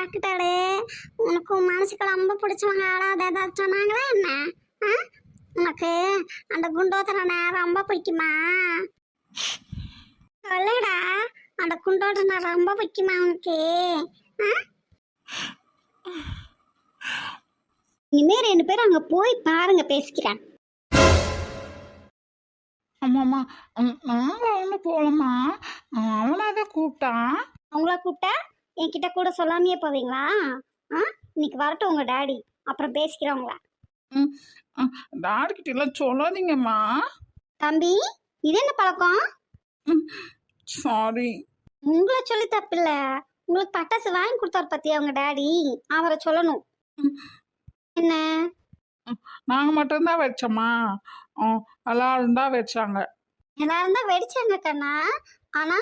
Doctor உனக்கு மனசுக்கு ரொம்ப பிடிச்சவங்க ஆளாத ஏதாவது சொன்னாங்களா என்ன? ஆ? உனக்கு அந்த குண்டோதரனை ரொம்ப பிடிக்குமா? சொல்லுடா, அந்த குண்டோதரனை ரொம்ப பிடிக்குமா உனக்கு? ஆ? இனிமே 2 பேரும் அங்க போய் பாருங்க, பேசிக்கிறேன். ஆமாம்மா. நாங்கள் ஒன்றும் போகலம்மா. அவனாதான் கூப்பிட்டான். அவங்கள கூப்பிட்டா என்கிட்ட கூட சொல்லாமையே போவீங்களா? ஆ? இன்னைக்கு வரட்டும் உங்க டாடி, அப்புறம் பேசிக்கிறவங்களா. ம் டாடிக்கிட்ட எல்லாம் சொல்லாதீங்கம்மா. தம்பி, இது என்ன பழக்கம்? சாரி. உங்களை சொல்லி தப்பில்ல. உங்களுக்கு பட்டாசு வாங்கி கொடுத்தாரு பத்தியா உங்க டாடி, அவரை சொல்லணும். என்ன? நாங்கள் மட்டும்தான் வச்சோம்மா. எல்லாரும் தான் வச்சாங்க. எல்லாரும் தான் வெடிச்சாங்க கண்ணா. ஆனா